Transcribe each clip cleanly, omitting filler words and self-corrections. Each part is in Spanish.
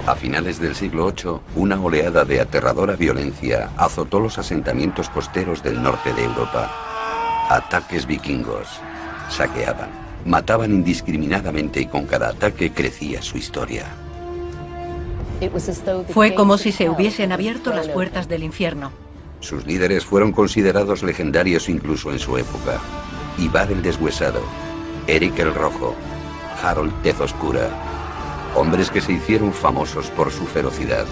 A finales del siglo VIII, una oleada de aterradora violencia azotó los asentamientos costeros del norte de Europa. Ataques vikingos. Saqueaban, mataban indiscriminadamente y con cada ataque crecía su historia. Fue como si se hubiesen abierto las puertas del infierno. Sus líderes fueron considerados legendarios incluso en su época. Ivar el Deshuesado, Eric el Rojo, Harold Tez Oscura. Hombres que se hicieron famosos por su ferocidad.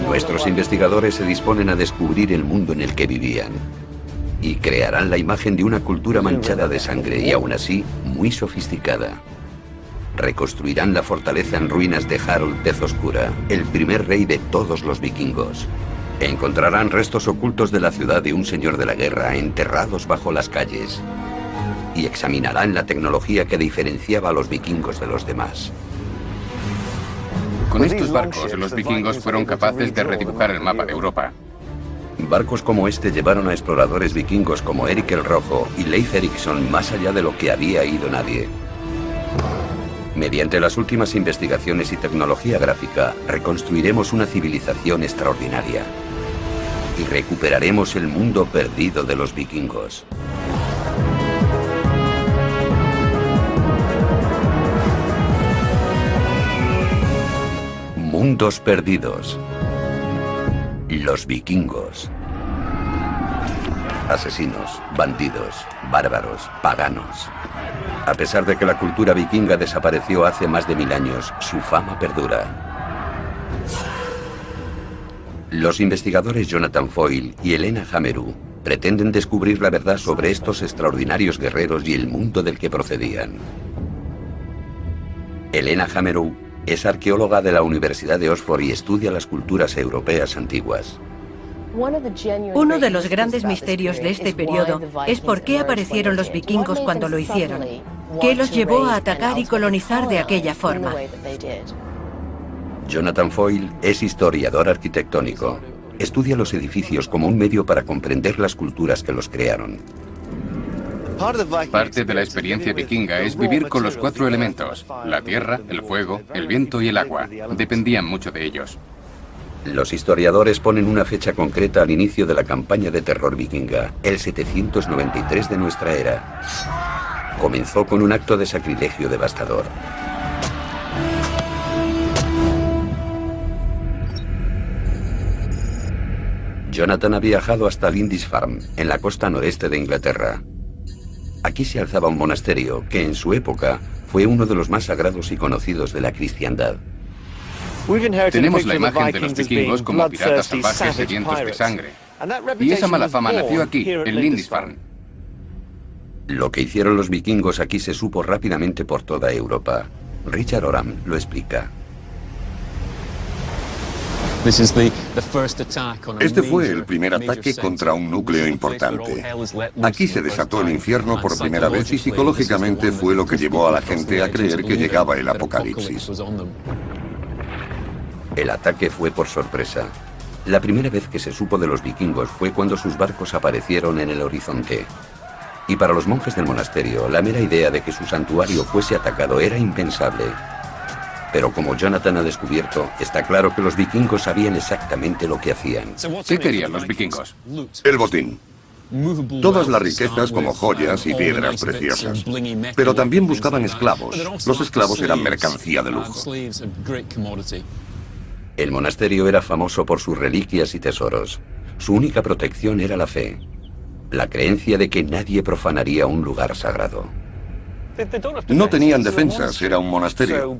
Nuestros investigadores se disponen a descubrir el mundo en el que vivían. Y crearán la imagen de una cultura manchada de sangre y aún así muy sofisticada. Reconstruirán la fortaleza en ruinas de Harold Tez Oscura, el primer rey de todos los vikingos. Encontrarán restos ocultos de la ciudad de un señor de la guerra enterrados bajo las calles. Y examinarán la tecnología que diferenciaba a los vikingos de los demás. Con estos barcos, los vikingos fueron capaces de redibujar el mapa de Europa. Barcos como este llevaron a exploradores vikingos como Eric el Rojo y Leif Erikson más allá de lo que había ido nadie. Mediante las últimas investigaciones y tecnología gráfica, reconstruiremos una civilización extraordinaria. Y recuperaremos el mundo perdido de los vikingos. Mundos perdidos. Los vikingos. Asesinos, bandidos, bárbaros, paganos. A pesar de que la cultura vikinga desapareció hace más de 1000 años, su fama perdura. Los investigadores Jonathan Foyle y Elena Hamerow pretenden descubrir la verdad sobre estos extraordinarios guerreros y el mundo del que procedían. Elena Hamerow es arqueóloga de la Universidad de Oxford y estudia las culturas europeas antiguas. Uno de los grandes misterios de este periodo es por qué aparecieron los vikingos cuando lo hicieron. ¿Qué los llevó a atacar y colonizar de aquella forma? Jonathan Foyle es historiador arquitectónico. Estudia los edificios como un medio para comprender las culturas que los crearon. Parte de la experiencia vikinga es vivir con los 4 elementos: la tierra, el fuego, el viento y el agua. Dependían mucho de ellos. Los historiadores ponen una fecha concreta al inicio de la campaña de terror vikinga, el 793 de nuestra era. Comenzó con un acto de sacrilegio devastador. Jonathan ha viajado hasta Lindisfarne, en la costa noreste de Inglaterra. Aquí se alzaba un monasterio que en su época fue uno de los más sagrados y conocidos de la cristiandad. Tenemos la imagen de los vikingos como piratas salvajes sedientos de sangre. Y esa mala fama nació aquí, en Lindisfarne. Lo que hicieron los vikingos aquí se supo rápidamente por toda Europa. Richard Oram lo explica. Este fue el primer ataque contra un núcleo importante. Aquí se desató el infierno por primera vez y psicológicamente fue lo que llevó a la gente a creer que llegaba el apocalipsis. El ataque fue por sorpresa. La primera vez que se supo de los vikingos fue cuando sus barcos aparecieron en el horizonte. Y para los monjes del monasterio, la mera idea de que su santuario fuese atacado era impensable. Pero como Jonathan ha descubierto, está claro que los vikingos sabían exactamente lo que hacían. ¿Qué querían los vikingos? El botín. Todas las riquezas como joyas y piedras preciosas. Pero también buscaban esclavos. Los esclavos eran mercancía de lujo. El monasterio era famoso por sus reliquias y tesoros. Su única protección era la fe. La creencia de que nadie profanaría un lugar sagrado. No tenían defensas, era un monasterio.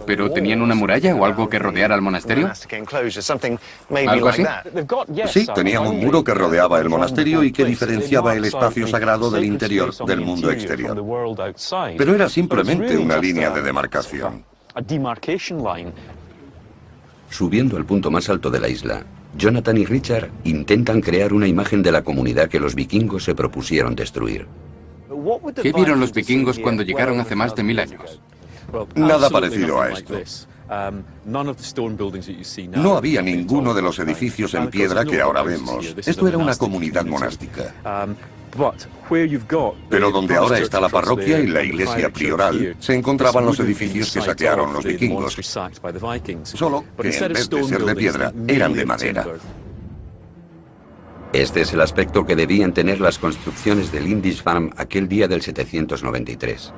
¿Pero tenían una muralla o algo que rodeara al monasterio? ¿Algo así? Sí, tenían un muro que rodeaba el monasterio y que diferenciaba el espacio sagrado del interior del mundo exterior. Pero era simplemente una línea de demarcación. Subiendo al punto más alto de la isla, Jonathan y Richard intentan crear una imagen de la comunidad que los vikingos se propusieron destruir. ¿Qué vieron los vikingos cuando llegaron hace más de 1000 años? Nada parecido a esto. No había ninguno de los edificios en piedra que ahora vemos. Esto era una comunidad monástica. Pero donde ahora está la parroquia y la iglesia prioral, se encontraban los edificios que saquearon los vikingos, solo que en vez de ser de piedra, eran de madera. Este es el aspecto que debían tener las construcciones de Lindisfarne aquel día del 793.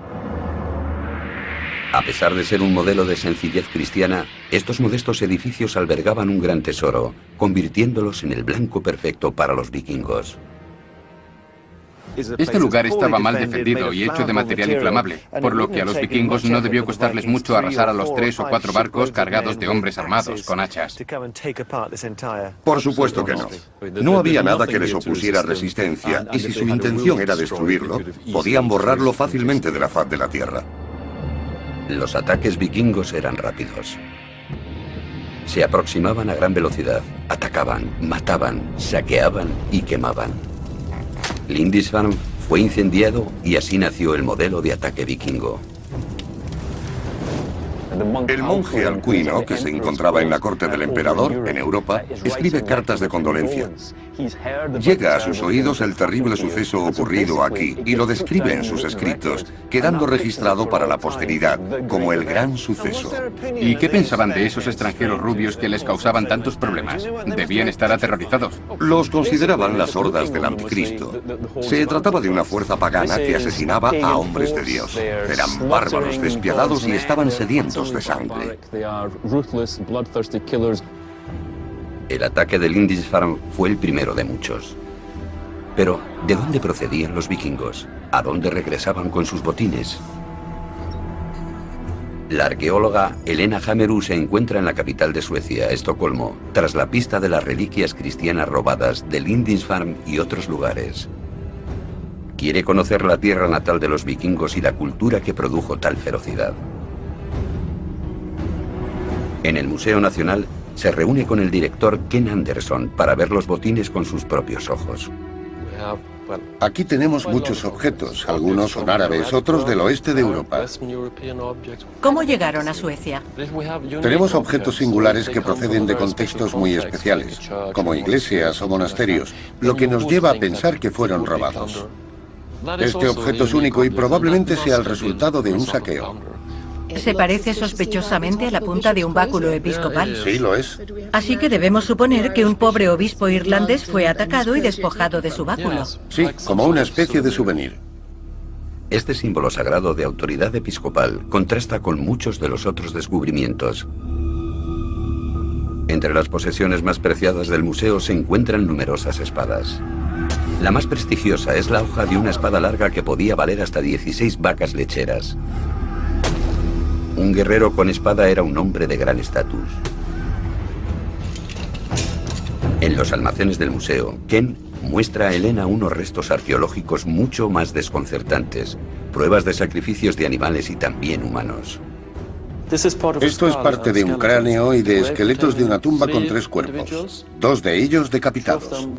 A pesar de ser un modelo de sencillez cristiana, estos modestos edificios albergaban un gran tesoro, convirtiéndolos en el blanco perfecto para los vikingos. Este lugar estaba mal defendido y hecho de material inflamable, por lo que a los vikingos no debió costarles mucho arrasar a los 3 o 4 barcos cargados de hombres armados con hachas. Por supuesto que no. No había nada que les opusiera resistencia, y si su intención era destruirlo, podían borrarlo fácilmente de la faz de la tierra. Los ataques vikingos eran rápidos. Se aproximaban a gran velocidad, atacaban, mataban, saqueaban y quemaban. Lindisfarne fue incendiado y así nació el modelo de ataque vikingo. El monje Alcuino, que se encontraba en la corte del emperador, en Europa, escribe cartas de condolencia. Llega a sus oídos el terrible suceso ocurrido aquí y lo describe en sus escritos, quedando registrado para la posteridad como el gran suceso. ¿Y qué pensaban de esos extranjeros rubios que les causaban tantos problemas? Debían estar aterrorizados. Los consideraban las hordas del anticristo. Se trataba de una fuerza pagana que asesinaba a hombres de Dios. Eran bárbaros, despiadados y estaban sedientos de sangre. El ataque de Lindisfarne fue el primero de muchos. Pero, ¿de dónde procedían los vikingos? ¿A dónde regresaban con sus botines? La arqueóloga Helena Hammerud se encuentra en la capital de Suecia, Estocolmo, tras la pista de las reliquias cristianas robadas de Lindisfarne y otros lugares. Quiere conocer la tierra natal de los vikingos y la cultura que produjo tal ferocidad. En el Museo Nacional se reúne con el director Ken Anderson para ver los botines con sus propios ojos. Aquí tenemos muchos objetos, algunos son árabes, otros del oeste de Europa. ¿Cómo llegaron a Suecia? Tenemos objetos singulares que proceden de contextos muy especiales, como iglesias o monasterios, lo que nos lleva a pensar que fueron robados. Este objeto es único y probablemente sea el resultado de un saqueo. Se parece sospechosamente a la punta de un báculo episcopal. Sí, lo es. Así que debemos suponer que un pobre obispo irlandés fue atacado y despojado de su báculo. Sí, como una especie de souvenir. Este símbolo sagrado de autoridad episcopal contrasta con muchos de los otros descubrimientos. Entre las posesiones más preciadas del museo se encuentran numerosas espadas. La más prestigiosa es la hoja de una espada larga que podía valer hasta 16 vacas lecheras. Un guerrero con espada era un hombre de gran estatus. En los almacenes del museo, Ken muestra a Helena unos restos arqueológicos mucho más desconcertantes, pruebas de sacrificios de animales y también humanos. Esto es parte de un cráneo y de esqueletos de una tumba con 3 cuerpos, 2 de ellos decapitados.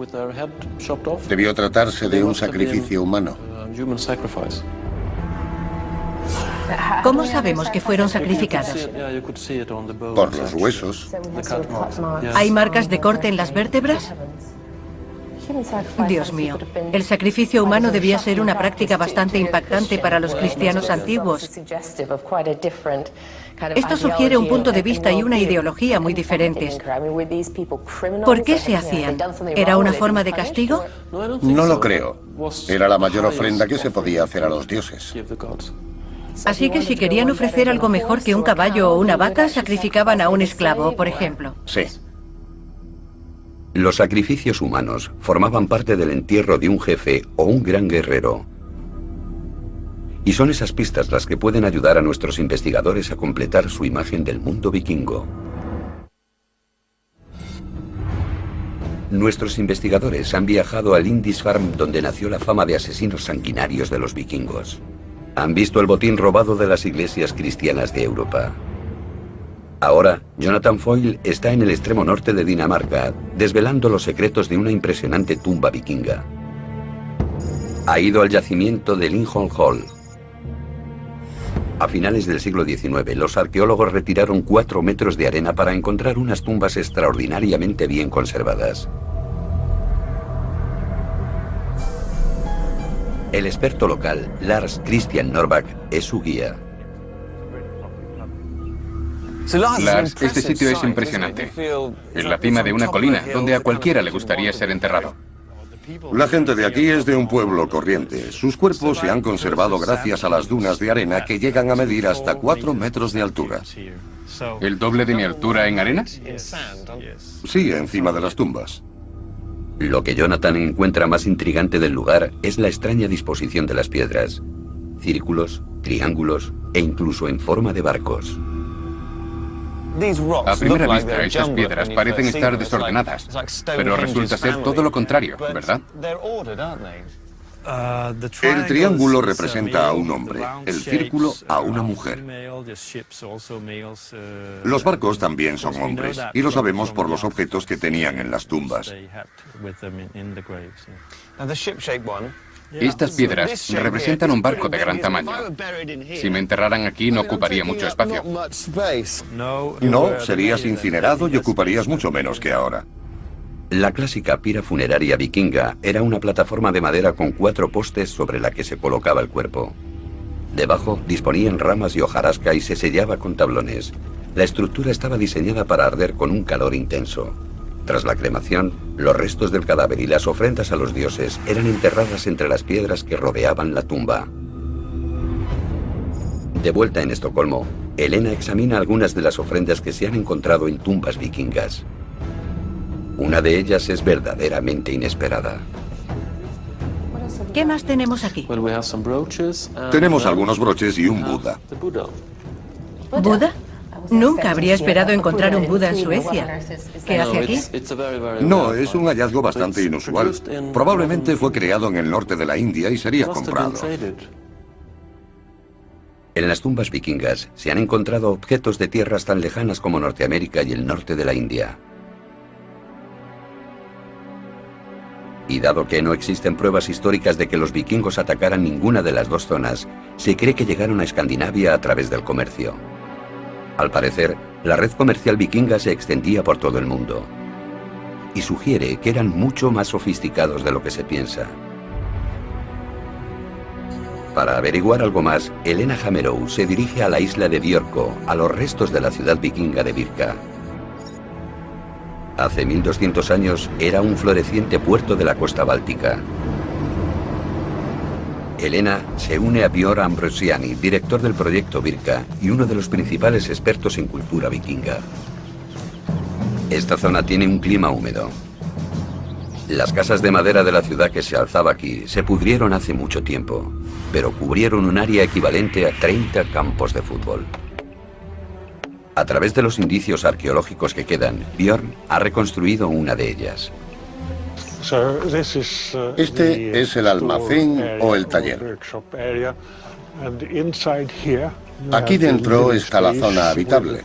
Debió tratarse de un sacrificio humano. ¿Cómo sabemos que fueron sacrificados? Por los huesos. ¿Hay marcas de corte en las vértebras? Dios mío, el sacrificio humano debía ser una práctica bastante impactante para los cristianos antiguos. Esto sugiere un punto de vista y una ideología muy diferentes. ¿Por qué se hacían? ¿Era una forma de castigo? No lo creo. Era la mayor ofrenda que se podía hacer a los dioses. Así que si querían ofrecer algo mejor que un caballo o una vaca, sacrificaban a un esclavo, por ejemplo. Sí. Los sacrificios humanos formaban parte del entierro de un jefe o un gran guerrero. Y son esas pistas las que pueden ayudar a nuestros investigadores a completar su imagen del mundo vikingo. Nuestros investigadores han viajado a Lindisfarne, donde nació la fama de asesinos sanguinarios de los vikingos. Han visto el botín robado de las iglesias cristianas de Europa. Ahora, Jonathan Foyle está en el extremo norte de Dinamarca, desvelando los secretos de una impresionante tumba vikinga. Ha ido al yacimiento de Lindholm Hall. A finales del siglo XIX, los arqueólogos retiraron 4 metros de arena para encontrar unas tumbas extraordinariamente bien conservadas. El experto local, Lars Christian Norback, es su guía. Lars, este sitio es impresionante. Es la cima de una colina, donde a cualquiera le gustaría ser enterrado. La gente de aquí es de un pueblo corriente. Sus cuerpos se han conservado gracias a las dunas de arena que llegan a medir hasta 4 metros de altura. ¿El doble de mi altura en arena? Sí, encima de las tumbas. Lo que Jonathan encuentra más intrigante del lugar es la extraña disposición de las piedras. Círculos, triángulos e incluso en forma de barcos. A primera vista, estas piedras parecen estar desordenadas, pero resulta ser todo lo contrario, ¿verdad? El triángulo representa a un hombre, el círculo a una mujer. Los barcos también son hombres, y lo sabemos por los objetos que tenían en las tumbas. Estas piedras representan un barco de gran tamaño. Si me enterraran aquí no ocuparía mucho espacio. No, serías incinerado y ocuparías mucho menos que ahora. La clásica pira funeraria vikinga era una plataforma de madera con 4 postes sobre la que se colocaba el cuerpo. Debajo disponían ramas y hojarasca y se sellaba con tablones. La estructura estaba diseñada para arder con un calor intenso. Tras la cremación, los restos del cadáver y las ofrendas a los dioses eran enterradas entre las piedras que rodeaban la tumba. De vuelta en Estocolmo, Elena examina algunas de las ofrendas que se han encontrado en tumbas vikingas. Una de ellas es verdaderamente inesperada. ¿Qué más tenemos aquí? Tenemos algunos broches y un Buda. ¿Buda? Nunca habría esperado encontrar un Buda en Suecia. ¿Qué hace aquí? No, es un hallazgo bastante inusual. Probablemente fue creado en el norte de la India y sería comprado. En las tumbas vikingas se han encontrado objetos de tierras tan lejanas como Norteamérica y el norte de la India. Y dado que no existen pruebas históricas de que los vikingos atacaran ninguna de las dos zonas, se cree que llegaron a Escandinavia a través del comercio. Al parecer, la red comercial vikinga se extendía por todo el mundo. Y sugiere que eran mucho más sofisticados de lo que se piensa. Para averiguar algo más, Elena Hamerow se dirige a la isla de Björkö, a los restos de la ciudad vikinga de Birka. Hace 1200 años era un floreciente puerto de la costa báltica. Elena se une a Björn Ambrosiani, director del proyecto Birka y uno de los principales expertos en cultura vikinga. Esta zona tiene un clima húmedo. Las casas de madera de la ciudad que se alzaba aquí se pudrieron hace mucho tiempo, pero cubrieron un área equivalente a 30 campos de fútbol. A través de los indicios arqueológicos que quedan, Björn ha reconstruido una de ellas. Este es el almacén o el taller. Aquí dentro está la zona habitable,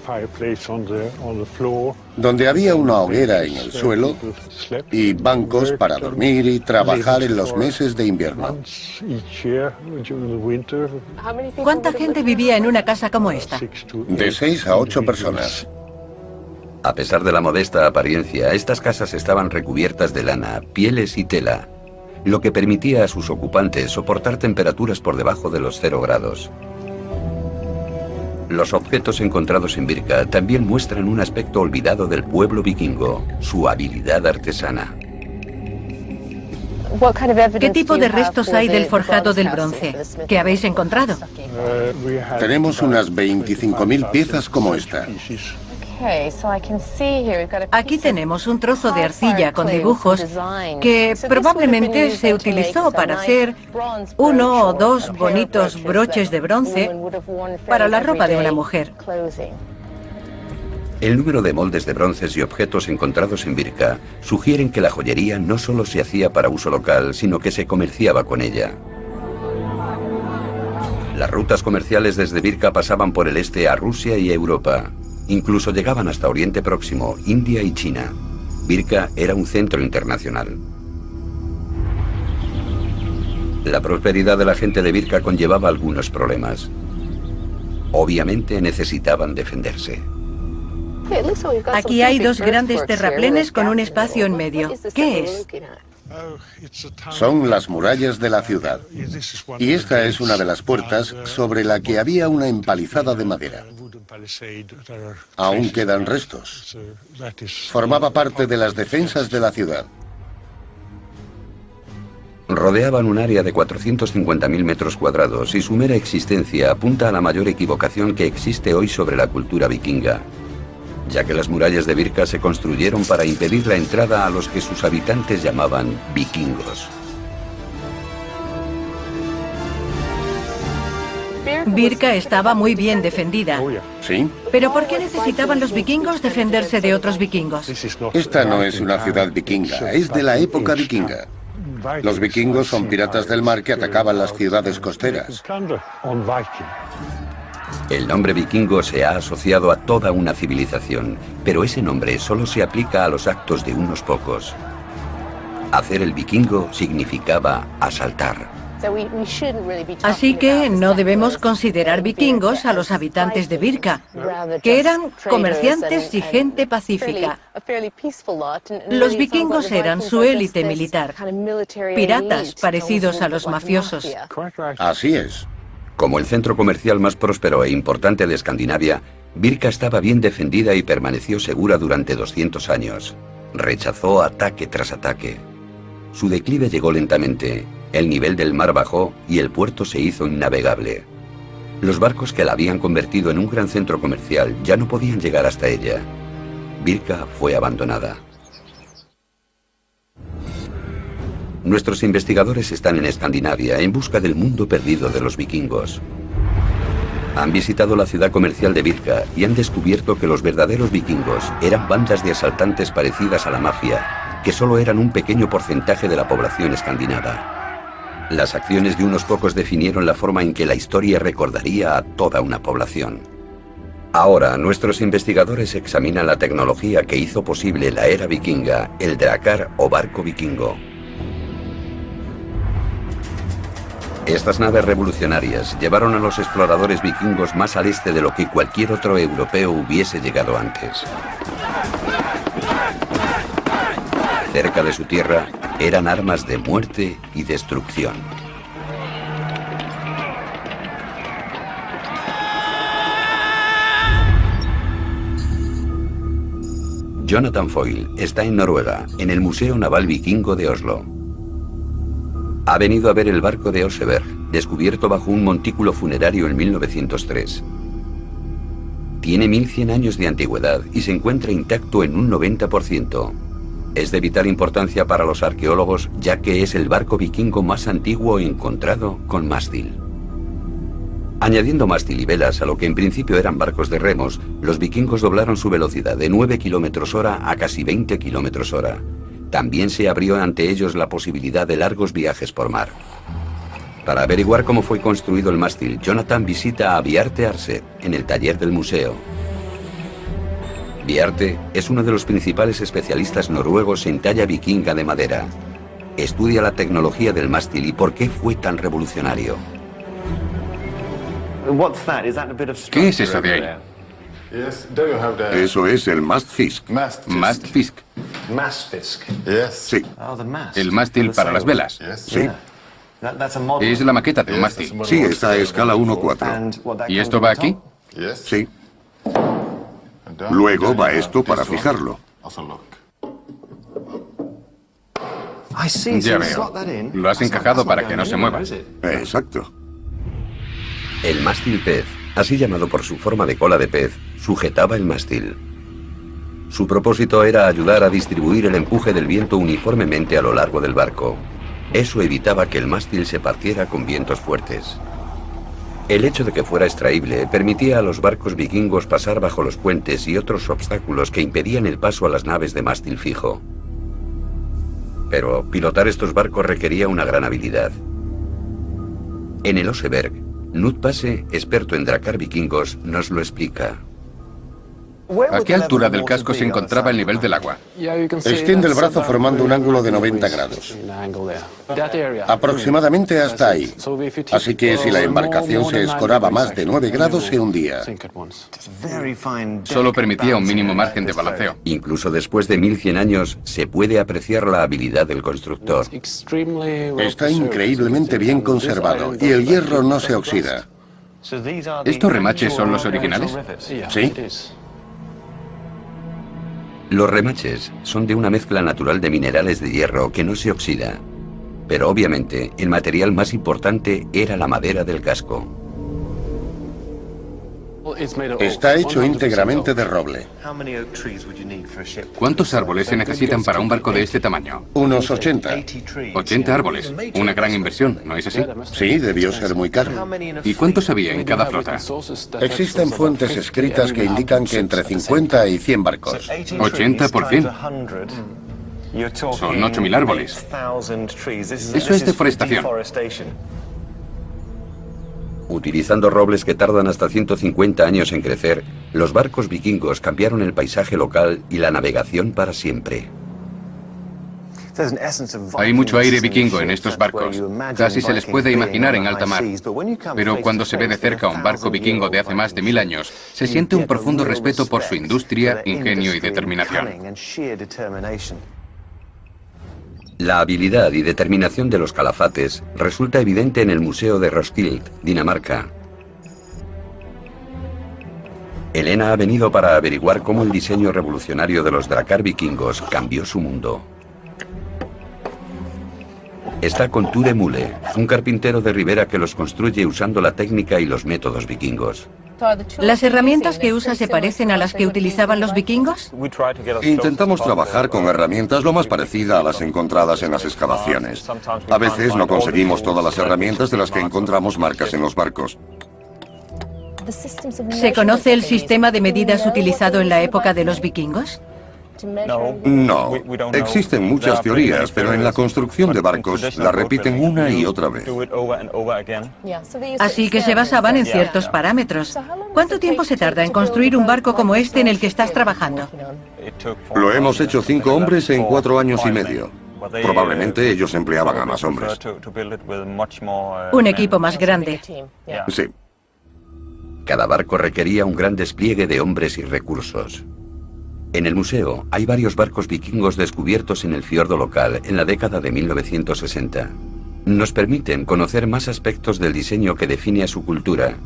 donde había una hoguera en el suelo y bancos para dormir y trabajar en los meses de invierno. ¿Cuánta gente vivía en una casa como esta? De 6 a 8 personas. A pesar de la modesta apariencia, estas casas estaban recubiertas de lana, pieles y tela, lo que permitía a sus ocupantes soportar temperaturas por debajo de los 0 grados. Los objetos encontrados en Birka también muestran un aspecto olvidado del pueblo vikingo, su habilidad artesana. ¿Qué tipo de restos hay del forjado del bronce? ¿Qué habéis encontrado? Tenemos unas 25.000 piezas como esta. Aquí tenemos un trozo de arcilla con dibujos que probablemente se utilizó para hacer 1 o 2 bonitos broches de bronce para la ropa de una mujer. El número de moldes de bronces y objetos encontrados en Birka sugieren que la joyería no solo se hacía para uso local, sino que se comerciaba con ella. Las rutas comerciales desde Birka pasaban por el este a Rusia y Europa. Incluso llegaban hasta Oriente Próximo, India y China. Birka era un centro internacional. La prosperidad de la gente de Birka conllevaba algunos problemas. Obviamente necesitaban defenderse. Aquí hay 2 grandes terraplenes con un espacio en medio. ¿Qué es? Son las murallas de la ciudad. Y esta es una de las puertas sobre la que había una empalizada de madera. Aún quedan restos. Formaba parte de las defensas de la ciudad. Rodeaban un área de 450.000 metros cuadrados y su mera existencia apunta a la mayor equivocación que existe hoy sobre la cultura vikinga, ya que las murallas de Birka se construyeron para impedir la entrada a los que sus habitantes llamaban vikingos. Birka estaba muy bien defendida. ¿Sí? ¿Pero por qué necesitaban los vikingos defenderse de otros vikingos? Esta no es una ciudad vikinga, es de la época vikinga. Los vikingos son piratas del mar que atacaban las ciudades costeras. El nombre vikingo se ha asociado a toda una civilización, pero ese nombre solo se aplica a los actos de unos pocos. Hacer el vikingo significaba asaltar. Así que no debemos considerar vikingos a los habitantes de Birka, que eran comerciantes y gente pacífica. Los vikingos eran su élite militar, piratas parecidos a los mafiosos. Así es. Como el centro comercial más próspero e importante de Escandinavia, Birka estaba bien defendida y permaneció segura durante 200 años. Rechazó ataque tras ataque. Su declive llegó lentamente, el nivel del mar bajó y el puerto se hizo innavegable. Los barcos que la habían convertido en un gran centro comercial ya no podían llegar hasta ella. Birka fue abandonada. Nuestros investigadores están en Escandinavia en busca del mundo perdido de los vikingos. Han visitado la ciudad comercial de Birka y han descubierto que los verdaderos vikingos eran bandas de asaltantes parecidas a la mafia, que solo eran un pequeño porcentaje de la población escandinava. Las acciones de unos pocos definieron la forma en que la historia recordaría a toda una población. Ahora, nuestros investigadores examinan la tecnología que hizo posible la era vikinga, el drakkar o barco vikingo. Estas naves revolucionarias llevaron a los exploradores vikingos más al este de lo que cualquier otro europeo hubiese llegado antes. Cerca de su tierra eran armas de muerte y destrucción. Jonathan Foyle está en Noruega, en el Museo Naval Vikingo de Oslo. Ha venido a ver el barco de Oseberg, descubierto bajo un montículo funerario en 1903. Tiene 1100 años de antigüedad y se encuentra intacto en un 90%. Es de vital importancia para los arqueólogos, ya que es el barco vikingo más antiguo encontrado con mástil. Añadiendo mástil y velas a lo que en principio eran barcos de remos, los vikingos doblaron su velocidad de 9 km/h a casi 20 km/h. También se abrió ante ellos la posibilidad de largos viajes por mar. Para averiguar cómo fue construido el mástil, Jonathan visita a Bjarte Arce en el taller del museo. Bjarte es uno de los principales especialistas noruegos en talla vikinga de madera. Estudia la tecnología del mástil y por qué fue tan revolucionario. ¿Qué es eso de ahí? Eso es el mastfisk. Mastfisk. Sí. El mástil para las velas. Sí. Es la maqueta de un mástil. Sí, está a escala 1:4. ¿Y esto va aquí? Sí. Luego va esto para fijarlo. Ya veo. Lo has encajado para que no se mueva. Exacto. El mástil pez, así llamado por su forma de cola de pez, sujetaba el mástil. Su propósito era ayudar a distribuir el empuje del viento uniformemente a lo largo del barco. Eso evitaba que el mástil se partiera con vientos fuertes. El hecho de que fuera extraíble permitía a los barcos vikingos pasar bajo los puentes y otros obstáculos que impedían el paso a las naves de mástil fijo. Pero pilotar estos barcos requería una gran habilidad. En el Oseberg, Knut Passe, experto en drakkar vikingos, nos lo explica. ¿A qué altura del casco se encontraba el nivel del agua? Extiende el brazo formando un ángulo de 90 grados. Aproximadamente hasta ahí. Así que si la embarcación se escoraba más de 9 grados, se hundía. Solo permitía un mínimo margen de balanceo. Incluso después de 1100 años, se puede apreciar la habilidad del constructor. Está increíblemente bien conservado y el hierro no se oxida. ¿Estos remaches son los originales? Sí. Los remaches son de una mezcla natural de minerales de hierro que no se oxida. Pero obviamente, el material más importante era la madera del casco. Está hecho íntegramente de roble. ¿Cuántos árboles se necesitan para un barco de este tamaño? Unos 80. 80 árboles. Una gran inversión, ¿no es así? Sí, debió ser muy caro. ¿Y cuántos había en cada flota? Existen fuentes escritas que indican que entre 50 y 100 barcos. 80 por 100. Son 8.000 árboles. Eso es deforestación. Utilizando robles que tardan hasta 150 años en crecer, los barcos vikingos cambiaron el paisaje local y la navegación para siempre. Hay mucho aire vikingo en estos barcos. Casi se les puede imaginar en alta mar. Pero cuando se ve de cerca un barco vikingo de hace más de 1000 años, se siente un profundo respeto por su industria, ingenio y determinación. La habilidad y determinación de los calafates resulta evidente en el Museo de Roskilde, Dinamarca. Elena ha venido para averiguar cómo el diseño revolucionario de los drakkar vikingos cambió su mundo. Está con Ture Mule, un carpintero de ribera que los construye usando la técnica y los métodos vikingos. ¿Las herramientas que usa se parecen a las que utilizaban los vikingos? Intentamos trabajar con herramientas lo más parecidas a las encontradas en las excavaciones. A veces no conseguimos todas las herramientas de las que encontramos marcas en los barcos. ¿Se conoce el sistema de medidas utilizado en la época de los vikingos? No, existen muchas teorías, pero en la construcción de barcos la repiten una y otra vez. Así que se basaban en ciertos parámetros. ¿Cuánto tiempo se tarda en construir un barco como este en el que estás trabajando? Lo hemos hecho 5 hombres en 4 años y medio. Probablemente ellos empleaban a más hombres. Un equipo más grande. Sí. Cada barco requería un gran despliegue de hombres y recursos. En el museo hay varios barcos vikingos descubiertos en el fiordo local en la década de 1960. Nos permiten conocer más aspectos del diseño que define a su cultura.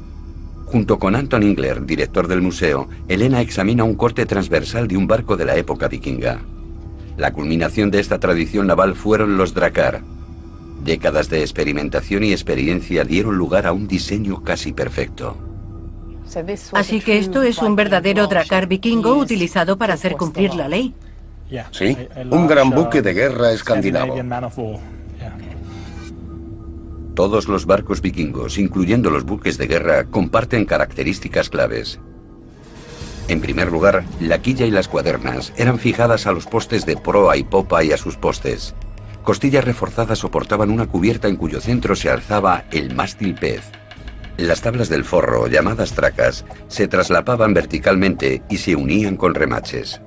Junto con Anton Ingler, director del museo, Elena examina un corte transversal de un barco de la época vikinga. La culminación de esta tradición naval fueron los drakkar. Décadas de experimentación y experiencia dieron lugar a un diseño casi perfecto. Así que esto es un verdadero drakkar vikingo utilizado para hacer cumplir la ley. Sí, un gran buque de guerra escandinavo. Todos los barcos vikingos, incluyendo los buques de guerra, comparten características claves. En primer lugar, la quilla y las cuadernas eran fijadas a los postes de proa y popa y a sus postes. Costillas reforzadas soportaban una cubierta en cuyo centro se alzaba el mástil pez. Las tablas del forro, llamadas tracas, se traslapaban verticalmente y se unían con remaches.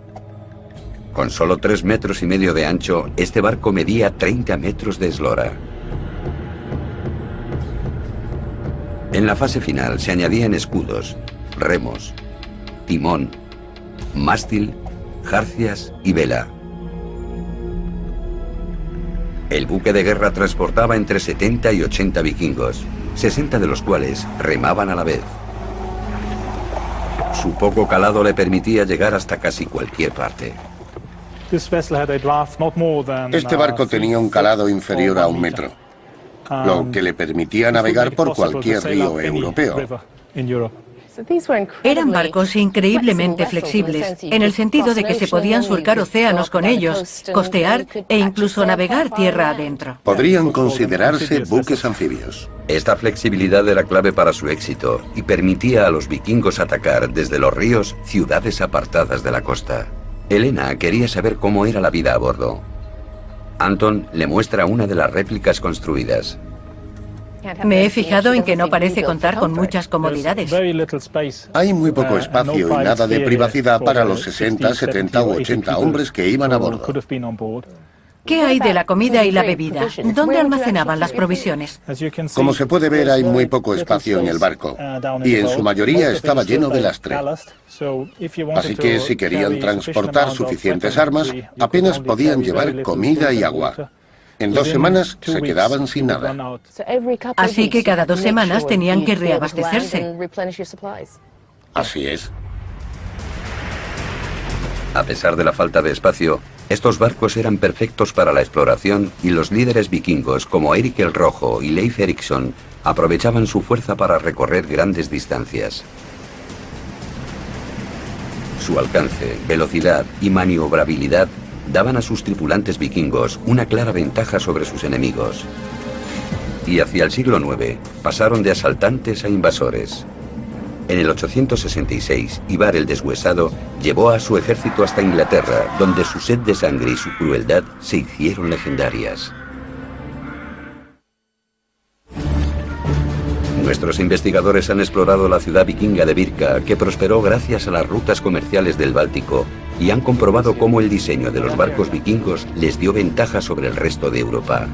Con solo 3,5 metros de ancho, este barco medía 30 metros de eslora. En la fase final se añadían escudos, remos, timón, mástil, jarcias y vela. El buque de guerra transportaba entre 70 y 80 vikingos, 60 de los cuales remaban a la vez. Su poco calado le permitía llegar hasta casi cualquier parte. Este barco tenía un calado inferior a 1 metro, lo que le permitía navegar por cualquier río europeo. Eran barcos increíblemente flexibles, en el sentido de que se podían surcar océanos con ellos, costear e incluso navegar tierra adentro. Podrían considerarse buques anfibios. Esta flexibilidad era clave para su éxito y permitía a los vikingos atacar desde los ríos ciudades apartadas de la costa. Elena quería saber cómo era la vida a bordo. Anton le muestra una de las réplicas construidas. Me he fijado en que no parece contar con muchas comodidades. Hay muy poco espacio y nada de privacidad para los 60, 70 u 80 hombres que iban a bordo. ¿Qué hay de la comida y la bebida? ¿Dónde almacenaban las provisiones? Como se puede ver, hay muy poco espacio en el barco, y en su mayoría estaba lleno de lastre. Así que si querían transportar suficientes armas, apenas podían llevar comida y agua. En 2 semanas se quedaban sin nada. Así que cada 2 semanas tenían que reabastecerse. Así es. A pesar de la falta de espacio, estos barcos eran perfectos para la exploración y los líderes vikingos como Erik el Rojo y Leif Erikson aprovechaban su fuerza para recorrer grandes distancias. Su alcance, velocidad y maniobrabilidad daban a sus tripulantes vikingos una clara ventaja sobre sus enemigos. Y hacia el siglo IX pasaron de asaltantes a invasores. En el 866, Ivar el Deshuesado llevó a su ejército hasta Inglaterra, donde su sed de sangre y su crueldad se hicieron legendarias. Nuestros investigadores han explorado la ciudad vikinga de Birka, que prosperó gracias a las rutas comerciales del Báltico, y han comprobado cómo el diseño de los barcos vikingos les dio ventaja sobre el resto de Europa.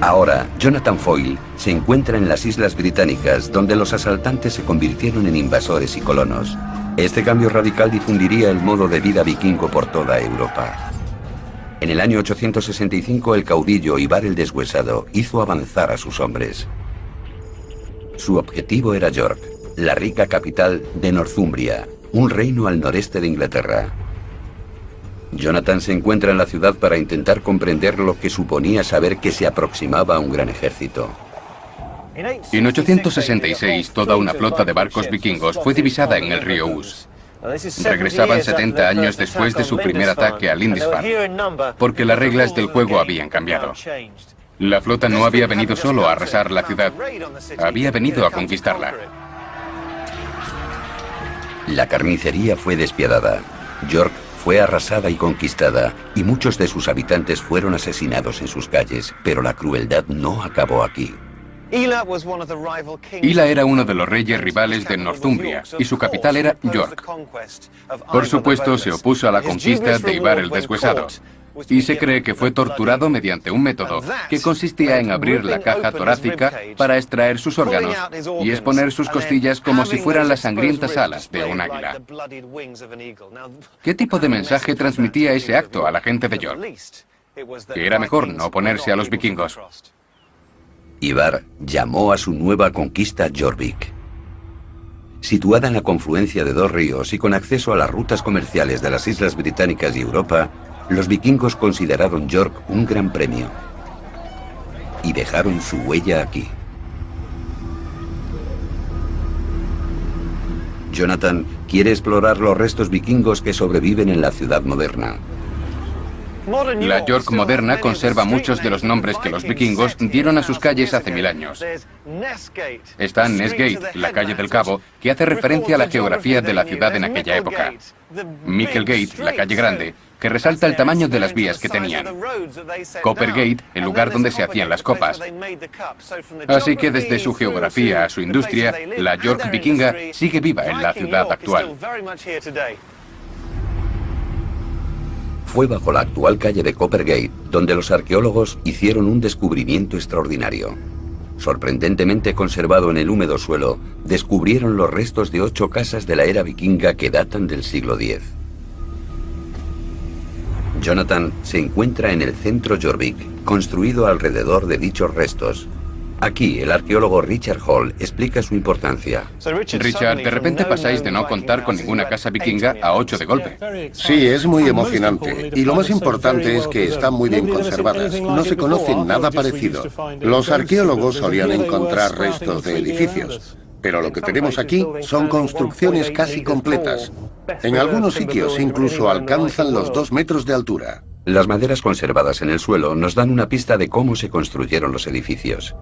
Ahora, Jonathan Foyle se encuentra en las Islas Británicas, donde los asaltantes se convirtieron en invasores y colonos. Este cambio radical difundiría el modo de vida vikingo por toda Europa. En el año 865, el caudillo Ivar el Deshuesado hizo avanzar a sus hombres. Su objetivo era York, la rica capital de Northumbria, un reino al noreste de Inglaterra. Jonathan se encuentra en la ciudad para intentar comprender lo que suponía saber que se aproximaba a un gran ejército. En 866, toda una flota de barcos vikingos fue divisada en el río Ouse. Regresaban 70 años después de su primer ataque a Lindisfarne, porque las reglas del juego habían cambiado. La flota no había venido solo a arrasar la ciudad, había venido a conquistarla. La carnicería fue despiadada. York fue arrasada y conquistada, y muchos de sus habitantes fueron asesinados en sus calles, pero la crueldad no acabó aquí. Ila era uno de los reyes rivales de Northumbria, y su capital era York. Por supuesto, se opuso a la conquista de Ivar el Deshuesado, y se cree que fue torturado mediante un método que consistía en abrir la caja torácica para extraer sus órganos y exponer sus costillas como si fueran las sangrientas alas de un águila. ¿Qué tipo de mensaje transmitía ese acto a la gente de York? Que era mejor no oponerse a los vikingos. Ivar llamó a su nueva conquista Jorvik. Situada en la confluencia de 2 ríos y con acceso a las rutas comerciales de las Islas Británicas y Europa, los vikingos consideraron York un gran premio y dejaron su huella aquí. Jonathan quiere explorar los restos vikingos que sobreviven en la ciudad moderna. La York moderna conserva muchos de los nombres que los vikingos dieron a sus calles hace 1000 años. Está Nessgate, la calle del Cabo, que hace referencia a la geografía de la ciudad en aquella época. Micklegate, la calle grande, que resalta el tamaño de las vías que tenían. Coppergate, el lugar donde se hacían las copas. Así que desde su geografía a su industria, la York vikinga sigue viva en la ciudad actual. Fue bajo la actual calle de Coppergate donde los arqueólogos hicieron un descubrimiento extraordinario. Sorprendentemente conservado en el húmedo suelo, descubrieron los restos de 8 casas de la era vikinga que datan del siglo X. Jonathan se encuentra en el centro Jorvik, construido alrededor de dichos restos. Aquí, el arqueólogo Richard Hall explica su importancia. Richard, de repente pasáis de no contar con ninguna casa vikinga a 8 de golpe. Sí, es muy emocionante. Y lo más importante es que están muy bien conservadas. No se conoce nada parecido. Los arqueólogos solían encontrar restos de edificios, pero lo que tenemos aquí son construcciones casi completas. En algunos sitios incluso alcanzan los 2 metros de altura. Las maderas conservadas en el suelo nos dan una pista de cómo se construyeron los edificios.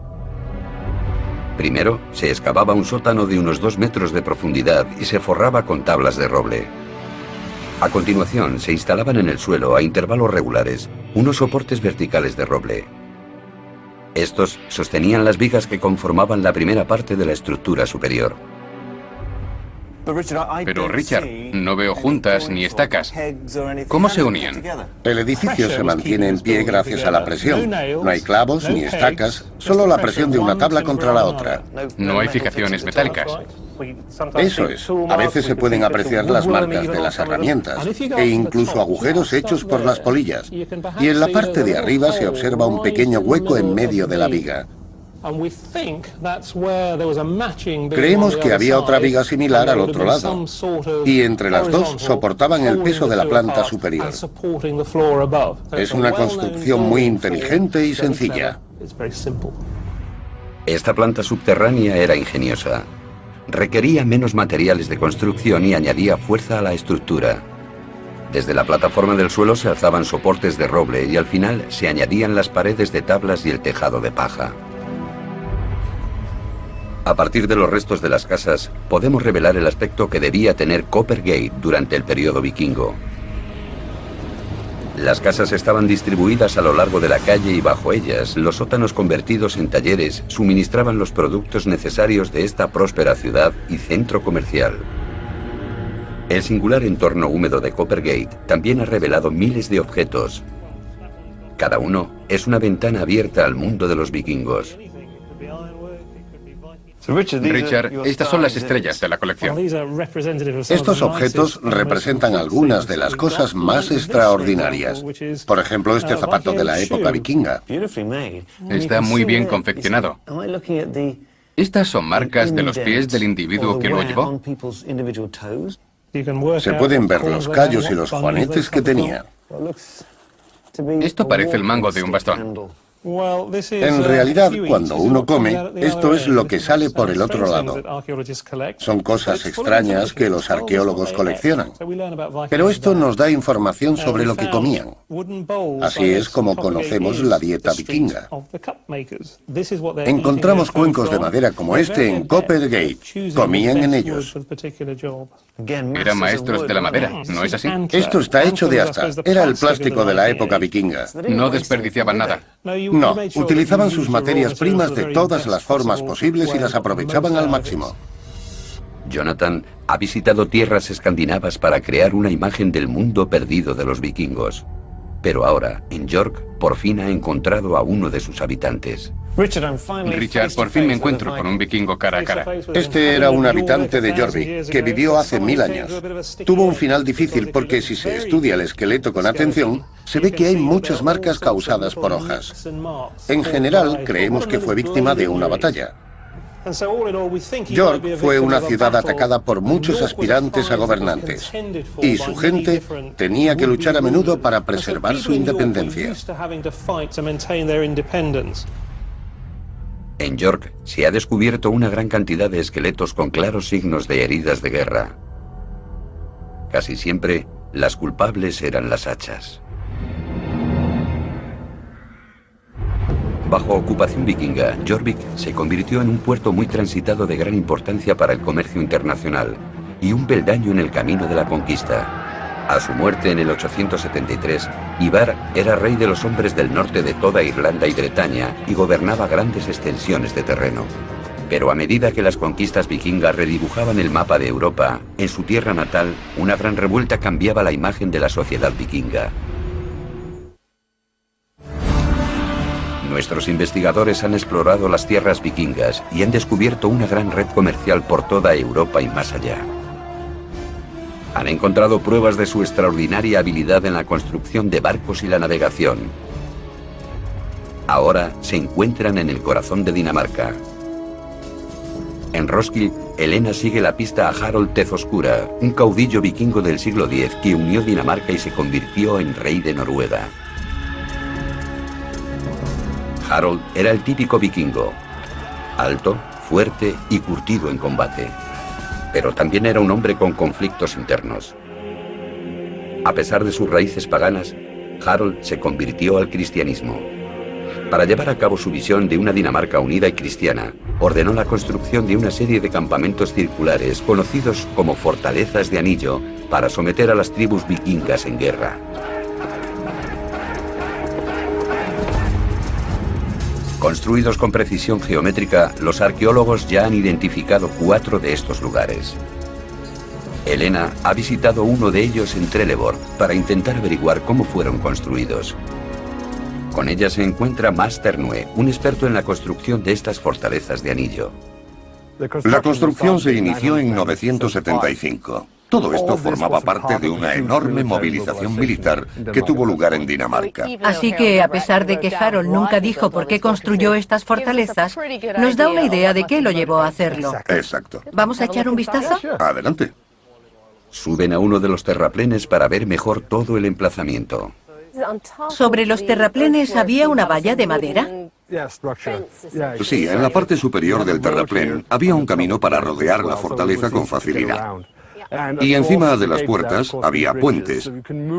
Primero, se excavaba un sótano de unos 2 metros de profundidad y se forraba con tablas de roble. A continuación, se instalaban en el suelo, a intervalos regulares, unos soportes verticales de roble. Estos sostenían las vigas que conformaban la primera parte de la estructura superior. Pero Richard, no veo juntas ni estacas. ¿Cómo se unían? El edificio se mantiene en pie gracias a la presión. No hay clavos ni estacas, solo la presión de una tabla contra la otra. No hay fijaciones metálicas. Eso es. A veces se pueden apreciar las marcas de las herramientas e incluso agujeros hechos por las polillas. Y en la parte de arriba se observa un pequeño hueco en medio de la viga. Creemos que había otra viga similar al otro lado, y entre las dos soportaban el peso de la planta superior. Es una construcción muy inteligente y sencilla. Esta planta subterránea era ingeniosa. Requería menos materiales de construcción y añadía fuerza a la estructura. Desde la plataforma del suelo se alzaban soportes de roble y al final se añadían las paredes de tablas y el tejado de paja. A partir de los restos de las casas, podemos revelar el aspecto que debía tener Coppergate durante el periodo vikingo. Las casas estaban distribuidas a lo largo de la calle y bajo ellas, los sótanos convertidos en talleres suministraban los productos necesarios de esta próspera ciudad y centro comercial. El singular entorno húmedo de Coppergate también ha revelado miles de objetos. Cada uno es una ventana abierta al mundo de los vikingos. Richard, estas son las estrellas de la colección. Estos objetos representan algunas de las cosas más extraordinarias. Por ejemplo, este zapato de la época vikinga. Está muy bien confeccionado. ¿Estas son marcas de los pies del individuo que lo llevó? Se pueden ver los callos y los juanetes que tenía. Esto parece el mango de un bastón. En realidad, cuando uno come, esto es lo que sale por el otro lado. Son cosas extrañas que los arqueólogos coleccionan. Pero esto nos da información sobre lo que comían. Así es como conocemos la dieta vikinga. Encontramos cuencos de madera como este en Coppergate. Comían en ellos. Eran maestros de la madera, ¿no es así? Esto está hecho de asta. Era el plástico de la época vikinga. No desperdiciaban nada. No, utilizaban sus materias primas de todas las formas posibles y las aprovechaban al máximo. Jonathan ha visitado tierras escandinavas para crear una imagen del mundo perdido de los vikingos. Pero ahora, en York, por fin ha encontrado a uno de sus habitantes. Richard, por fin me encuentro con un vikingo cara a cara. Este era un habitante de Jorvik, que vivió hace 1000 años. Tuvo un final difícil porque si se estudia el esqueleto con atención, se ve que hay muchas marcas causadas por hojas. En general, creemos que fue víctima de una batalla. York fue una ciudad atacada por muchos aspirantes a gobernantes, y su gente tenía que luchar a menudo para preservar su independencia. En York se ha descubierto una gran cantidad de esqueletos con claros signos de heridas de guerra. Casi siempre, las culpables eran las hachas. Bajo ocupación vikinga, Jorvik se convirtió en un puerto muy transitado de gran importancia para el comercio internacional y un peldaño en el camino de la conquista. A su muerte en el 873, Ivar era rey de los hombres del norte de toda Irlanda y Bretaña y gobernaba grandes extensiones de terreno. Pero a medida que las conquistas vikingas redibujaban el mapa de Europa, en su tierra natal, una gran revuelta cambiaba la imagen de la sociedad vikinga. Nuestros investigadores han explorado las tierras vikingas y han descubierto una gran red comercial por toda Europa y más allá. Han encontrado pruebas de su extraordinaria habilidad en la construcción de barcos y la navegación. Ahora se encuentran en el corazón de Dinamarca. En Roskilde, Helena sigue la pista a Harold Tezoscura, un caudillo vikingo del siglo X que unió Dinamarca y se convirtió en rey de Noruega. Harold era el típico vikingo, alto, fuerte y curtido en combate. Pero también era un hombre con conflictos internos. A pesar de sus raíces paganas, Harold se convirtió al cristianismo. Para llevar a cabo su visión de una Dinamarca unida y cristiana, ordenó la construcción de una serie de campamentos circulares conocidos como fortalezas de anillo para someter a las tribus vikingas en guerra. Construidos con precisión geométrica, los arqueólogos ya han identificado 4 de estos lugares. Elena ha visitado uno de ellos en Trelleborg para intentar averiguar cómo fueron construidos. Con ella se encuentra Mats Ternue, un experto en la construcción de estas fortalezas de anillo. La construcción se inició en 975. Todo esto formaba parte de una enorme movilización militar que tuvo lugar en Dinamarca. Así que, a pesar de que Harold nunca dijo por qué construyó estas fortalezas, nos da una idea de qué lo llevó a hacerlo. Exacto. ¿Vamos a echar un vistazo? Adelante. Suben a uno de los terraplenes para ver mejor todo el emplazamiento. Sobre los terraplenes había una valla de madera. Sí, en la parte superior del terraplén había un camino para rodear la fortaleza con facilidad. Y encima de las puertas había puentes,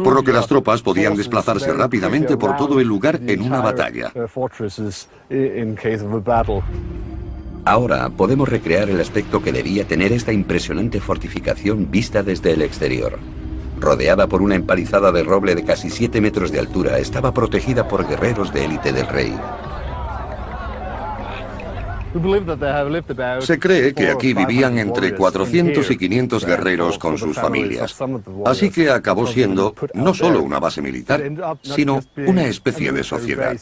por lo que las tropas podían desplazarse rápidamente por todo el lugar en una batalla. Ahora podemos recrear el aspecto que debía tener esta impresionante fortificación vista desde el exterior. Rodeada por una empalizada de roble de casi 7 metros de altura, estaba protegida por guerreros de élite del rey. Se cree que aquí vivían entre 400 y 500 guerreros con sus familias. Así que acabó siendo no solo una base militar, sino una especie de sociedad.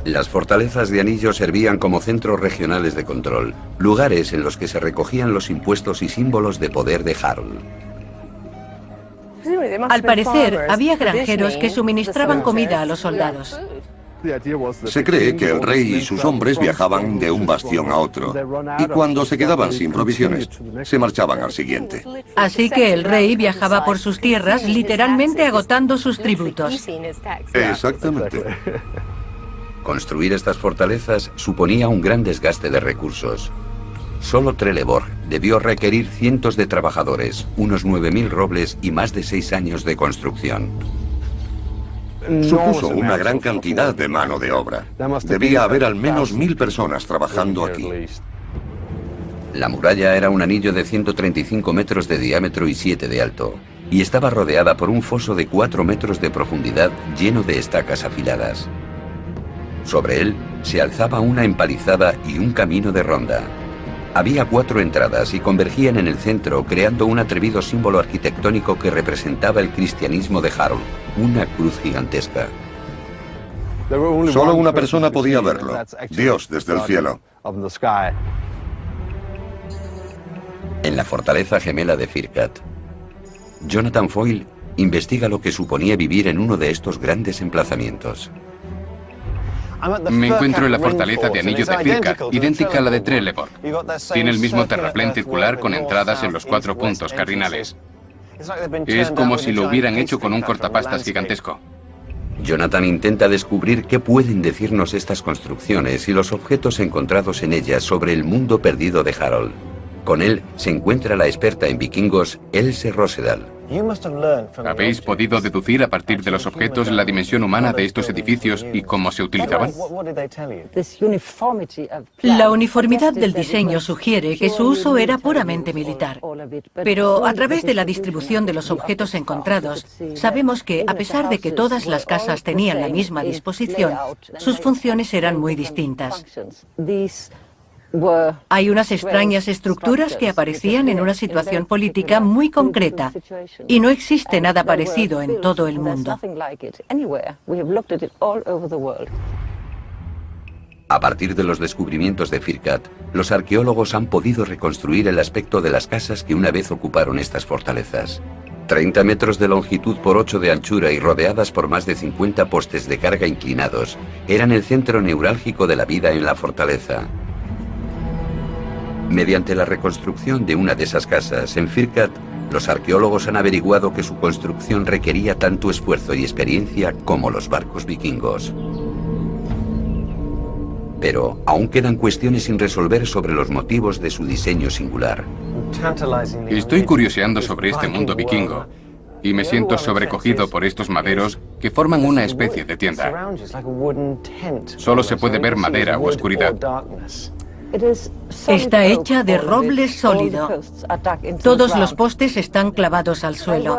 Las fortalezas de anillo servían como centros regionales de control, lugares en los que se recogían los impuestos y símbolos de poder de Harold. Al parecer, había granjeros que suministraban comida a los soldados. Se cree que el rey y sus hombres viajaban de un bastión a otro, y cuando se quedaban sin provisiones, se marchaban al siguiente. Así que el rey viajaba por sus tierras, literalmente agotando sus tributos. Exactamente. Construir estas fortalezas suponía un gran desgaste de recursos. Solo Trelleborg debió requerir cientos de trabajadores, unos 9.000 robles y más de 6 años de construcción. Supuso una gran cantidad de mano de obra. Debía haber al menos 1.000 personas trabajando aquí. La muralla era un anillo de 135 metros de diámetro y 7 de alto, y estaba rodeada por un foso de 4 metros de profundidad lleno de estacas afiladas. Sobre él se alzaba una empalizada y un camino de ronda. Había 4 entradas y convergían en el centro, creando un atrevido símbolo arquitectónico que representaba el cristianismo de Harold, una cruz gigantesca. Solo una persona podía verlo, Dios desde el cielo. En la fortaleza gemela de Firkat, Jonathan Foyle investiga lo que suponía vivir en uno de estos grandes emplazamientos. Me encuentro en la fortaleza de anillo de Firkat, idéntica a la de Trelleborg. Tiene el mismo terraplén circular con entradas en los 4 puntos cardinales. Es como si lo hubieran hecho con un cortapastas gigantesco. Jonathan intenta descubrir qué pueden decirnos estas construcciones y los objetos encontrados en ellas sobre el mundo perdido de Harold. Con él se encuentra la experta en vikingos, Else Rosedal. ¿Habéis podido deducir a partir de los objetos la dimensión humana de estos edificios y cómo se utilizaban? La uniformidad del diseño sugiere que su uso era puramente militar. Pero a través de la distribución de los objetos encontrados, sabemos que, a pesar de que todas las casas tenían la misma disposición, sus funciones eran muy distintas. Hay unas extrañas estructuras que aparecían en una situación política muy concreta y no existe nada parecido en todo el mundo. A partir de los descubrimientos de Firkat, los arqueólogos han podido reconstruir el aspecto de las casas que una vez ocuparon estas fortalezas. 30 metros de longitud por 8 de anchura y rodeadas por más de 50 postes de carga inclinados, eran el centro neurálgico de la vida en la fortaleza. Mediante la reconstrucción de una de esas casas en Firkat, los arqueólogos han averiguado que su construcción requería tanto esfuerzo y experiencia como los barcos vikingos. Pero aún quedan cuestiones sin resolver sobre los motivos de su diseño singular. Estoy curioseando sobre este mundo vikingo y me siento sobrecogido por estos maderos que forman una especie de tienda. Solo se puede ver madera u oscuridad. Está hecha de roble sólido. Todos los postes están clavados al suelo.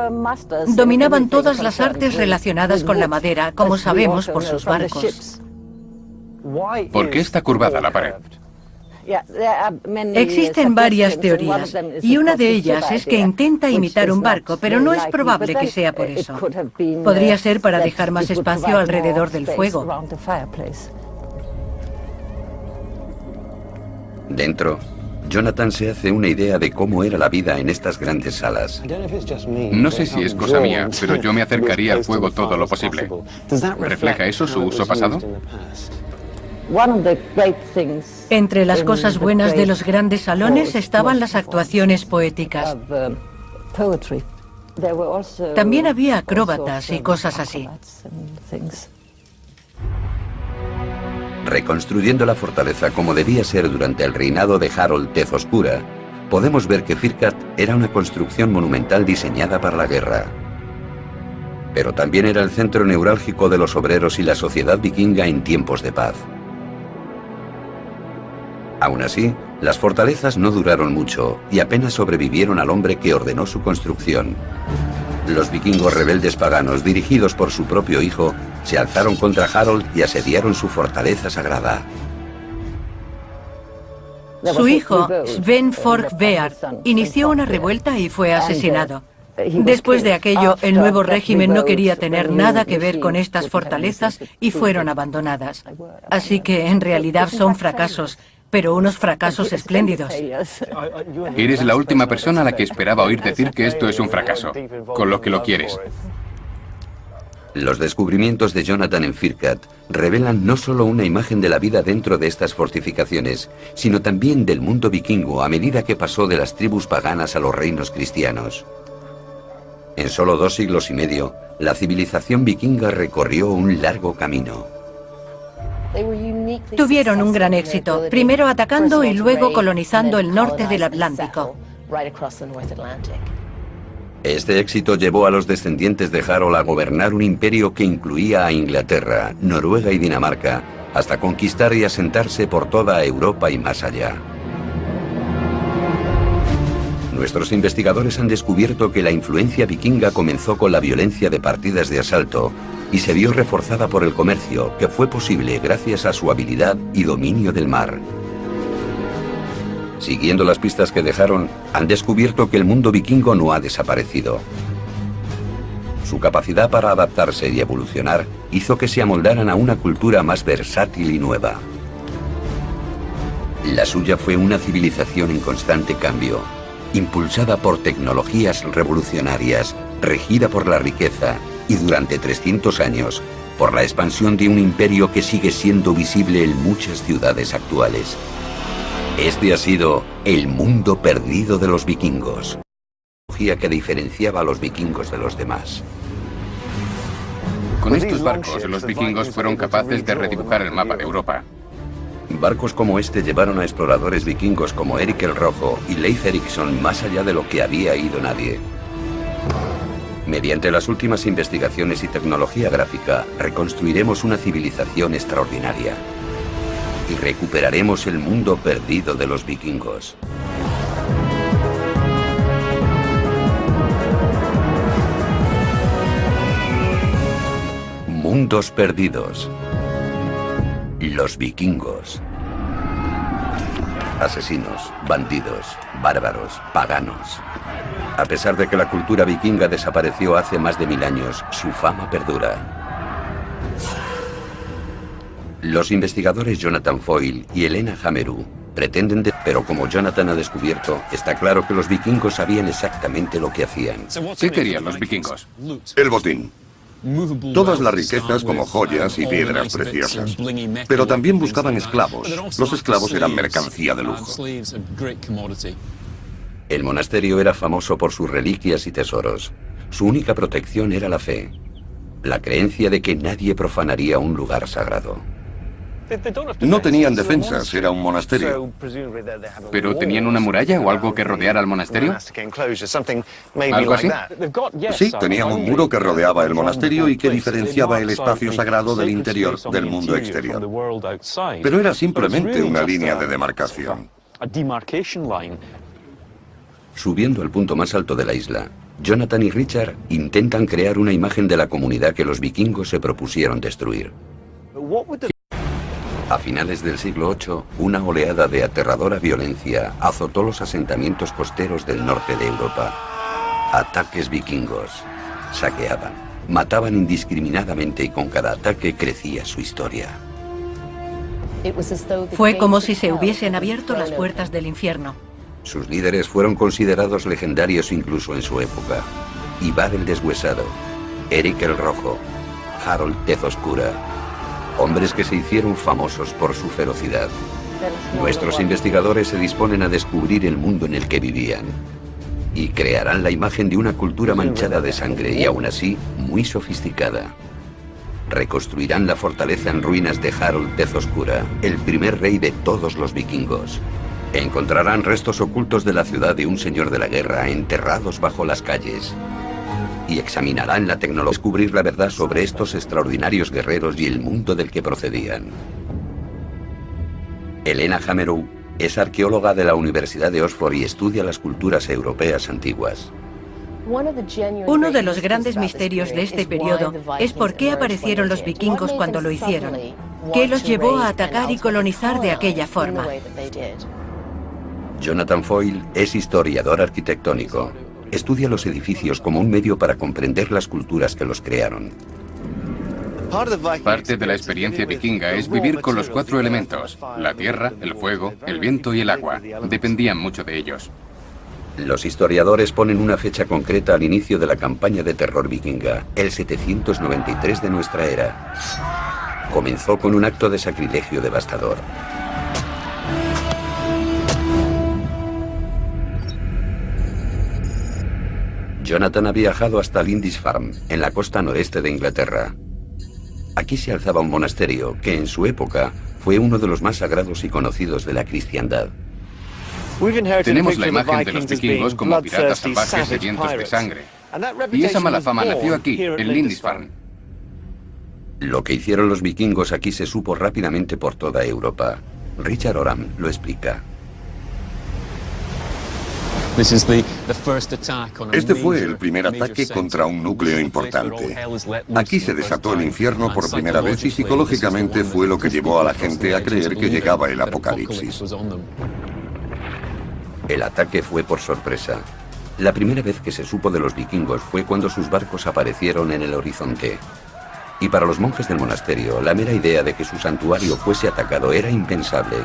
Dominaban todas las artes relacionadas con la madera, como sabemos por sus barcos. ¿Por qué está curvada la pared? Existen varias teorías, y una de ellas es que intenta imitar un barco, pero no es probable que sea por eso. Podría ser para dejar más espacio alrededor del fuego. Dentro, Jonathan se hace una idea de cómo era la vida en estas grandes salas. No sé si es cosa mía, pero yo me acercaría al fuego todo lo posible. ¿Refleja eso su uso pasado? Entre las cosas buenas de los grandes salones estaban las actuaciones poéticas. También había acróbatas y cosas así. Reconstruyendo la fortaleza como debía ser durante el reinado de Harold Tez Oscura, podemos ver que Firkat era una construcción monumental diseñada para la guerra. Pero también era el centro neurálgico de los obreros y la sociedad vikinga en tiempos de paz. Aún así, las fortalezas no duraron mucho y apenas sobrevivieron al hombre que ordenó su construcción. Los vikingos rebeldes paganos, dirigidos por su propio hijo, se alzaron contra Harold y asediaron su fortaleza sagrada. Su hijo, Sven Forkbeard, inició una revuelta y fue asesinado. Después de aquello, el nuevo régimen no quería tener nada que ver con estas fortalezas y fueron abandonadas. Así que, en realidad, son fracasos, pero unos fracasos espléndidos. Eres la última persona a la que esperaba oír decir que esto es un fracaso, con lo que lo quieres. Los descubrimientos de Jonathan en Firkat revelan no solo una imagen de la vida dentro de estas fortificaciones, sino también del mundo vikingo a medida que pasó de las tribus paganas a los reinos cristianos. En solo 2 siglos y medio, la civilización vikinga recorrió un largo camino. Tuvieron un gran éxito, primero atacando y luego colonizando el norte del Atlántico. Este éxito llevó a los descendientes de Harold a gobernar un imperio que incluía a Inglaterra, Noruega y Dinamarca, hasta conquistar y asentarse por toda Europa y más allá. Nuestros investigadores han descubierto que la influencia vikinga comenzó con la violencia de partidas de asalto y se vio reforzada por el comercio, que fue posible gracias a su habilidad y dominio del mar. Siguiendo las pistas que dejaron, han descubierto que el mundo vikingo no ha desaparecido. Su capacidad para adaptarse y evolucionar hizo que se amoldaran a una cultura más versátil y nueva. La suya fue una civilización en constante cambio, impulsada por tecnologías revolucionarias, regida por la riqueza y durante 300 años por la expansión de un imperio que sigue siendo visible en muchas ciudades actuales. Este ha sido el mundo perdido de los vikingos, la tecnología que diferenciaba a los vikingos de los demás. Con estos barcos, los vikingos fueron capaces de redibujar el mapa de Europa. Barcos como este llevaron a exploradores vikingos como Erik el Rojo y Leif Erikson más allá de lo que había ido nadie. Mediante las últimas investigaciones y tecnología gráfica, reconstruiremos una civilización extraordinaria. Y recuperaremos el mundo perdido de los vikingos. Mundos perdidos. Los vikingos. Asesinos, bandidos, bárbaros, paganos. A pesar de que la cultura vikinga desapareció hace más de 1000 años, su fama perdura. Los investigadores Jonathan Foyle y Elena Hameru pretenden pero como Jonathan ha descubierto, está claro que los vikingos sabían exactamente lo que hacían. ¿Qué querían los vikingos? El botín. Todas las riquezas como joyas y piedras preciosas. Pero también buscaban esclavos. Los esclavos eran mercancía de lujo. El monasterio era famoso por sus reliquias y tesoros. Su única protección era la fe, la creencia de que nadie profanaría un lugar sagrado. No tenían defensas, era un monasterio. ¿Pero tenían una muralla o algo que rodeara al monasterio? ¿Algo así? Sí, tenían un muro que rodeaba el monasterio y que diferenciaba el espacio sagrado del interior del mundo exterior. Pero era simplemente una línea de demarcación. Subiendo al punto más alto de la isla, Jonathan y Richard intentan crear una imagen de la comunidad que los vikingos se propusieron destruir. A finales del siglo VIII, una oleada de aterradora violencia azotó los asentamientos costeros del norte de Europa. Ataques vikingos. Saqueaban, mataban indiscriminadamente y con cada ataque crecía su historia. Fue como si se hubiesen abierto las puertas del infierno. Sus líderes fueron considerados legendarios incluso en su época. Ivar el Deshuesado, Eric el Rojo, Harold Tez Oscura. Hombres que se hicieron famosos por su ferocidad. Nuestros investigadores se disponen a descubrir el mundo en el que vivían. Y crearán la imagen de una cultura manchada de sangre y aún así muy sofisticada. Reconstruirán la fortaleza en ruinas de Harold Tez Oscura, el primer rey de todos los vikingos. Encontrarán restos ocultos de la ciudad de un señor de la guerra enterrados bajo las calles. Y examinarán la tecnología, descubrir la verdad sobre estos extraordinarios guerreros y el mundo del que procedían. Elena Hamerow es arqueóloga de la Universidad de Oxford y estudia las culturas europeas antiguas. Uno de los grandes misterios de este periodo es por qué aparecieron los vikingos cuando lo hicieron. ¿Qué los llevó a atacar y colonizar de aquella forma? Jonathan Foyle es historiador arquitectónico. Estudia los edificios como un medio para comprender las culturas que los crearon. Parte de la experiencia vikinga es vivir con los 4 elementos: la tierra, el fuego, el viento y el agua. Dependían mucho de ellos. Los historiadores ponen una fecha concreta al inicio de la campaña de terror vikinga, el 793 de nuestra era. Comenzó con un acto de sacrilegio devastador. Jonathan ha viajado hasta Lindisfarne, en la costa noreste de Inglaterra. Aquí se alzaba un monasterio que en su época fue uno de los más sagrados y conocidos de la cristiandad. Tenemos la imagen de los vikingos como piratas salvajes sedientos de sangre. Y esa mala fama nació aquí, en Lindisfarne. Lo que hicieron los vikingos aquí se supo rápidamente por toda Europa. Richard Oram lo explica. Este fue el primer ataque contra un núcleo importante. Aquí se desató el infierno por primera vez y psicológicamente fue lo que llevó a la gente a creer que llegaba el apocalipsis. El ataque fue por sorpresa. La primera vez que se supo de los vikingos fue cuando sus barcos aparecieron en el horizonte. Y para los monjes del monasterio, la mera idea de que su santuario fuese atacado era impensable.